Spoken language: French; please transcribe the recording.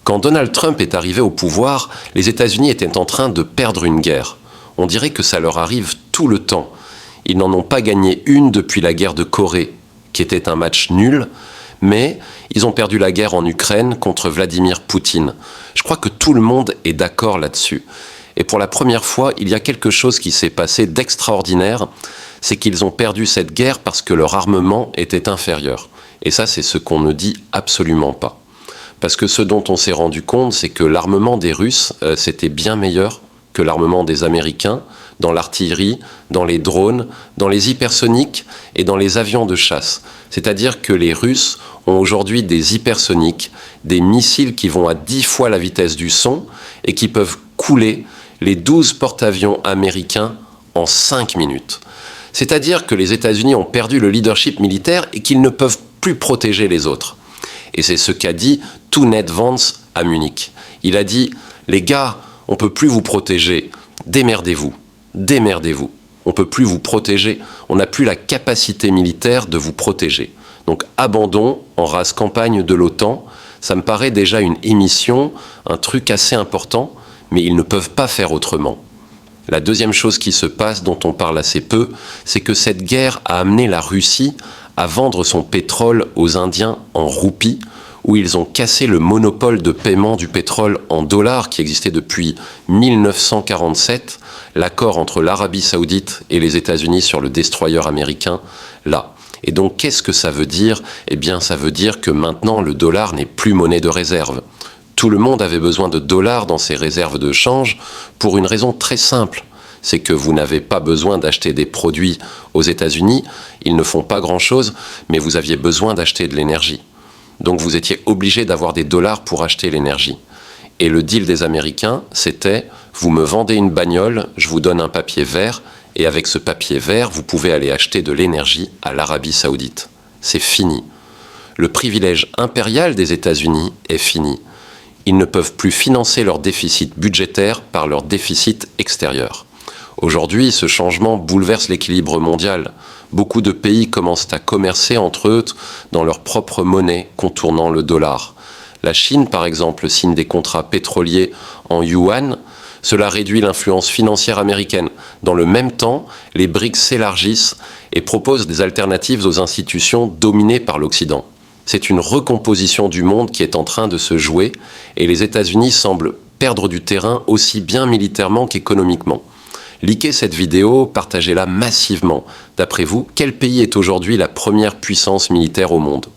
Quand Donald Trump est arrivé au pouvoir, les États-Unis étaient en train de perdre une guerre. On dirait que ça leur arrive tout le temps. Ils n'en ont pas gagné une depuis la guerre de Corée, qui était un match nul, mais ils ont perdu la guerre en Ukraine contre Vladimir Poutine. Je crois que tout le monde est d'accord là-dessus. Et pour la première fois, il y a quelque chose qui s'est passé d'extraordinaire, c'est qu'ils ont perdu cette guerre parce que leur armement était inférieur. Et ça, c'est ce qu'on ne dit absolument pas. Parce que ce dont on s'est rendu compte, c'est que l'armement des Russes, c'était bien meilleur que l'armement des Américains, dans l'artillerie, dans les drones, dans les hypersoniques et dans les avions de chasse. C'est-à-dire que les Russes ont aujourd'hui des hypersoniques, des missiles qui vont à 10 fois la vitesse du son et qui peuvent couler les 12 porte-avions américains en 5 minutes. C'est-à-dire que les États-Unis ont perdu le leadership militaire et qu'ils ne peuvent plus protéger les autres. Et c'est ce qu'a dit Ned Vance à Munich. Il a dit « Les gars, on ne peut plus vous protéger, démerdez-vous, démerdez-vous. On ne peut plus vous protéger, on n'a plus la capacité militaire de vous protéger. Donc abandon en rase campagne de l'OTAN, ça me paraît déjà une émission, un truc assez important, mais ils ne peuvent pas faire autrement. » La deuxième chose qui se passe, dont on parle assez peu, c'est que cette guerre a amené la Russie à vendre son pétrole aux Indiens en roupies, où ils ont cassé le monopole de paiement du pétrole en dollars qui existait depuis 1947, l'accord entre l'Arabie Saoudite et les États-Unis sur le destroyer américain, là. Et donc, qu'est-ce que ça veut dire ? Eh bien, ça veut dire que maintenant, le dollar n'est plus monnaie de réserve. Tout le monde avait besoin de dollars dans ses réserves de change pour une raison très simple. C'est que vous n'avez pas besoin d'acheter des produits aux États-Unis, ils ne font pas grand-chose, mais vous aviez besoin d'acheter de l'énergie. Donc vous étiez obligé d'avoir des dollars pour acheter l'énergie. Et le deal des Américains, c'était « vous me vendez une bagnole, je vous donne un papier vert, et avec ce papier vert, vous pouvez aller acheter de l'énergie à l'Arabie Saoudite. » C'est fini. Le privilège impérial des États-Unis est fini. Ils ne peuvent plus financer leur déficit budgétaire par leur déficit extérieur. Aujourd'hui, ce changement bouleverse l'équilibre mondial. Beaucoup de pays commencent à commercer entre eux dans leur propre monnaie, contournant le dollar. La Chine, par exemple, signe des contrats pétroliers en yuan. Cela réduit l'influence financière américaine. Dans le même temps, les BRICS s'élargissent et proposent des alternatives aux institutions dominées par l'Occident. C'est une recomposition du monde qui est en train de se jouer et les États-Unis semblent perdre du terrain aussi bien militairement qu'économiquement. Likez cette vidéo, partagez-la massivement. D'après vous, quel pays est aujourd'hui la première puissance militaire au monde ?